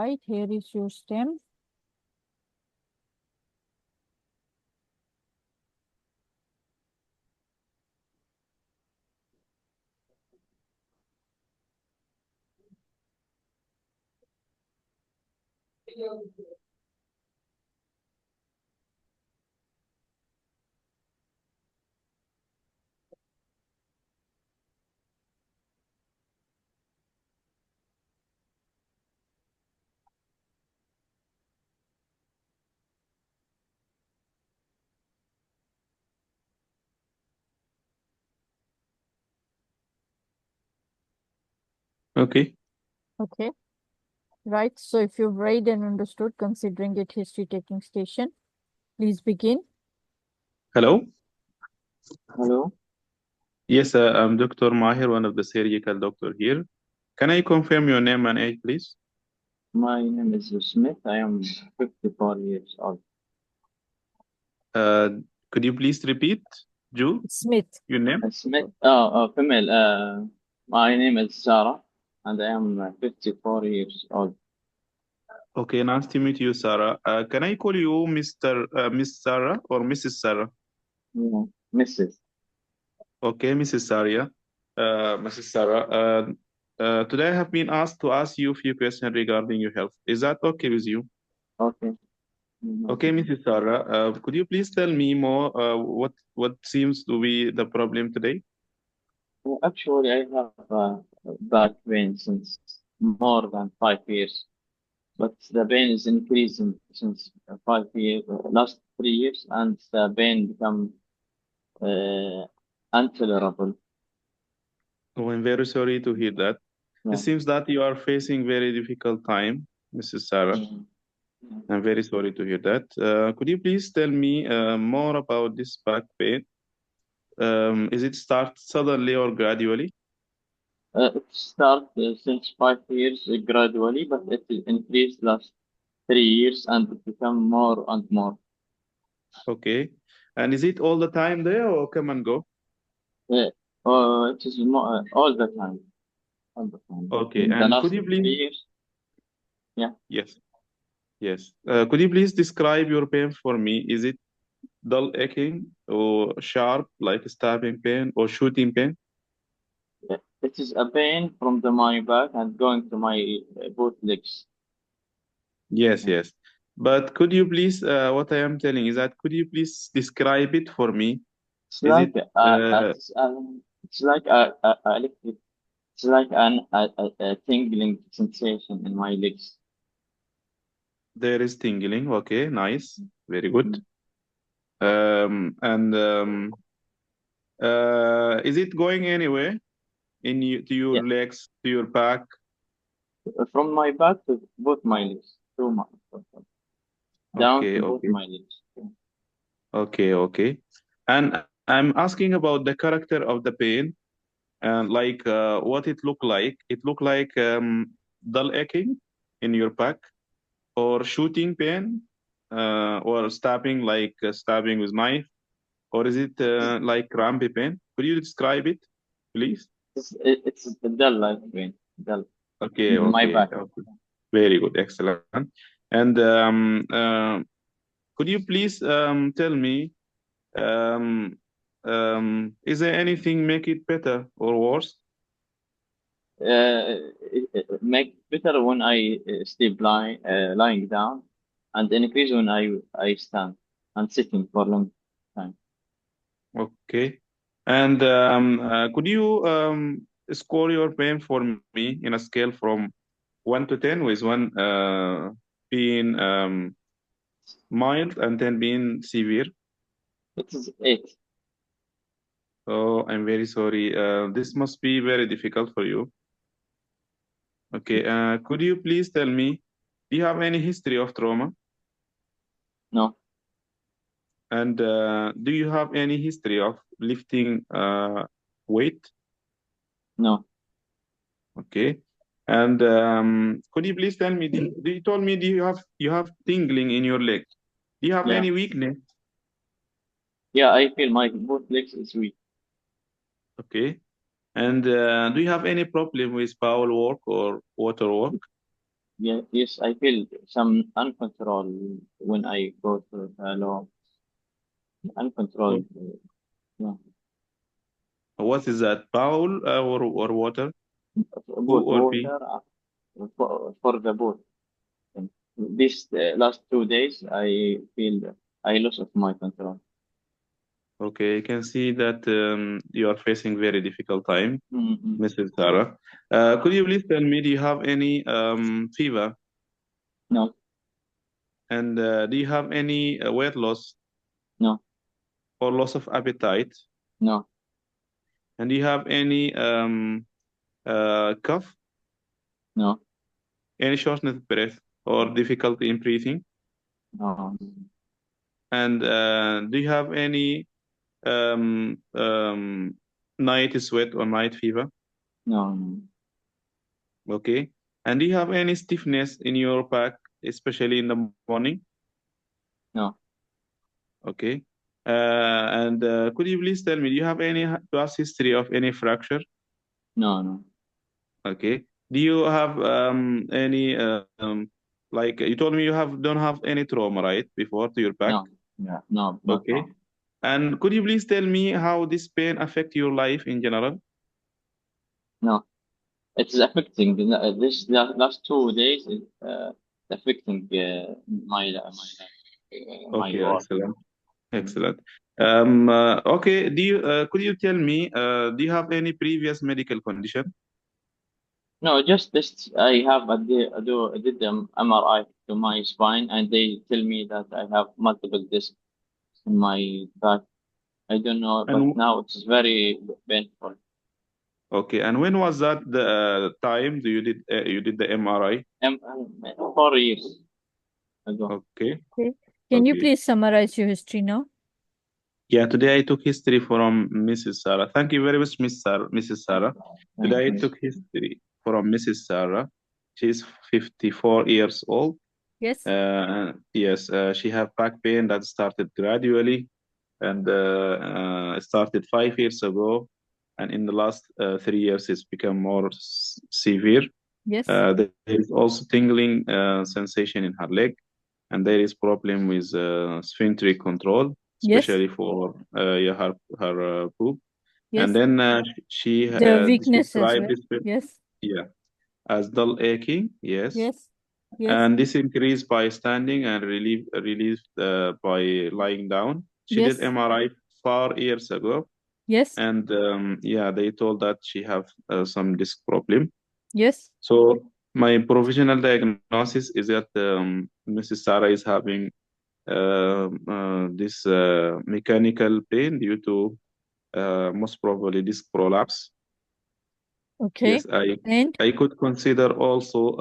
right. Here is your stem. Okay. Okay. Right. So if you've read and understood, considering it history taking station, please begin. Hello. Hello. Yes, I'm Dr. Mahir, one of the surgical doctor here. Can I confirm your name and age, please? My name is Smith. I am 54 years old. Could you please repeat, Ju, Smith. your name? Smith. Female. My name is Sarah, and I am 54 years old. Okay, nice to meet you, Sarah. Can I call you Miss Sarah or Mrs. Sarah? Yeah. Mrs. Okay, Mrs. Sarah. Mrs. Sarah. Today I have been asked to ask you a few questions regarding your health. Is that okay with you? Okay. Okay, Mrs. Sarah. Could you please tell me more? What seems to be the problem today? Well, actually, I have back pain since more than 5 years, but the pain is increasing since 5 years, last 3 years, and the pain become intolerable. Oh, I'm very sorry to hear that. Yeah. It seems that you are facing very difficult time, Mrs. Sarah. Yeah. I'm very sorry to hear that. Could you please tell me more about this back pain? Is it start suddenly or gradually? It started since 5 years gradually, but it increased last 3 years and it become more and more. Okay. And is it all the time there or come and go? It is more, all the time. All the time. Okay. In the And last could you 3 please? years, yeah. Yes. Yes. Could you please describe your pain for me? Is it dull aching or sharp, like stabbing pain or shooting pain? It is a pain from my back and going to my both legs. Yes, yes. But could you please, what I am telling is that could you please describe it for me? It's Is like it it's like a electric. It's like a tingling sensation in my legs. there is tingling? Okay, nice, very good. And is it going anywhere to your Yeah. legs, to your back? From my back to both my legs, down Okay, to both okay, my legs. okay, okay. And I'm asking about the character of the pain, and like what it look like. It look like dull aching in your back, or shooting pain, or stabbing, like stabbing with knife, or is it like crampy pain? Could you describe it, please? It's a dull like pain, dull Okay, in my okay, back. okay. Very good, excellent. And could you please tell me, is there anything make it better or worse? It make better when I sleep lying down, and increase when I stand and sitting for a long time. Okay. And could you score your pain for me in a scale from 1 to 10, with 1 being mild and 10 being severe? It is 8. Oh, I'm very sorry. This must be very difficult for you. Okay. Could you please tell me, do you have any history of trauma? No, And do you have any history of lifting weight? no. Okay. And could you please tell me, you told me you have tingling in your leg. Do you have Yeah, any weakness? yeah. I feel my both legs is weak. Okay. And do you have any problem with bowel work or water work? Yeah, yes, I feel some uncontrolled when I go to the law. Oh, Uncontrolled. Yeah. what is that? Bowl or water? O Both or P? water for the boat. And this last 2 days, I feel I lost of my control. Okay, I can see that you are facing very difficult time, Mm-hmm. Mrs. Sarah. Could you please tell me, do you have any fever? No, And do you have any weight loss no, or loss of appetite? no, And do you have any cough, no, any shortness of breath, or difficulty in breathing? no, And do you have any night sweat or night fever? no, Okay. And do you have any stiffness in your back, especially in the morning? no, Okay. And could you please tell me, do you have any past history of any fracture? no, no, Okay. Do you have any like you told me you don't have any trauma, right, before to your back? no, yeah, no, not Okay. wrong. And could you please tell me how this pain affect your life in general? No, it's affecting this last 2 days is affecting my Okay, work. excellent. Excellent. Okay, could you tell me, do you have any previous medical condition? No, just this. I did the MRI to my spine, and they tell me that I have multiple discs in my back. I don't know, but And now it's very painful. okay, and when was that the time do you did the MRI? 4 years ago. Okay, Okay. Can you okay. please summarize your history now? Yeah, today I took history from Mrs. Sarah. Thank you very much, Mrs. Sarah. Thank Today I you. took history from Mrs. Sarah. She's 54 years old. Yes. Yes, she have back pain that started gradually and started 5 years ago, and in the last 3 years it's become more severe. Yes. There is also tingling sensation in her leg, and there is problem with sphincter control, Yes. especially for yeah, her poop. Yes. And then she The weakness as described well. this Yes. yeah as dull aching. Yes. Yes. Yes. And this increased by standing and released by lying down. She did Yes. MRI 4 years ago, Yes. and yeah, they told that she have some disc problem. Yes. So my provisional diagnosis is that Mrs. Sarah is having this mechanical pain due to most probably disc prolapse. Okay. Yes, And I could consider also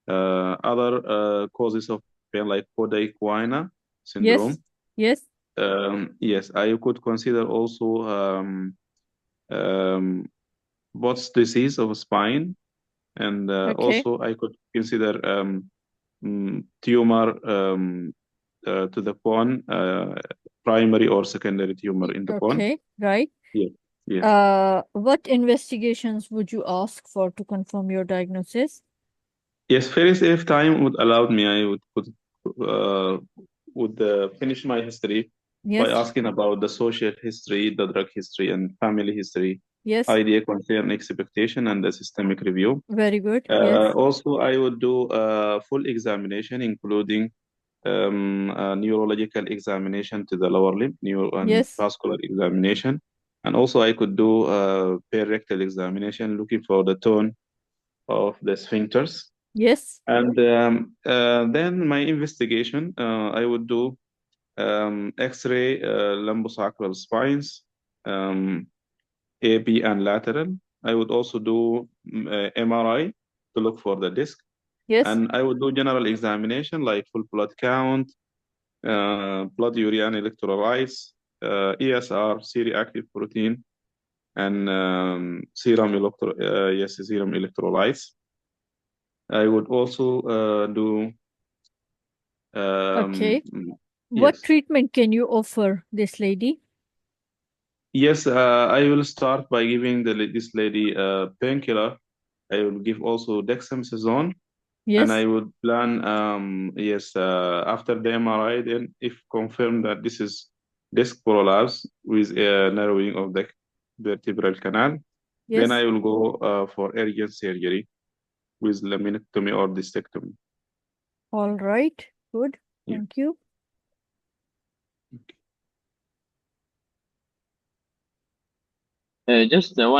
other causes of pain like podaequina syndrome. yes. Yes, I could consider also um, Bot's disease of spine, and Okay. also I could consider tumor to the bone, primary or secondary tumor in the bone. Okay. Right. Yes, yes. What investigations would you ask for to confirm your diagnosis? Yes, first, if time would allow me, I would finish my history by Yes. asking about the social history, the drug history, and family history, Yes. idea, concern, expectation, and the systemic review. Very good. Yes. Also, I would do a full examination, including a neurological examination to the lower limb, neuro and Yes. vascular examination. And also, I could do a perirectal examination, looking for the tone of the sphincters. Yes. And then my investigation, I would do X-ray lumbosacral spines, AB and lateral. I would also do MRI to look for the disc. Yes. And I would do general examination like full blood count, blood urea electrolytes, ESR, C-reactive protein, and serum electrolytes. I would also do Okay. yes. What treatment can you offer this lady? Yes, I will start by giving this lady a painkiller I will give also dexamethasone. And I Yes. would plan, after the MRI, then if confirmed that this is disc prolapse with a narrowing of the vertebral canal, then I Yes. will go for urgent surgery with laminectomy or discectomy. All right. Good. Yeah. Thank you. Just one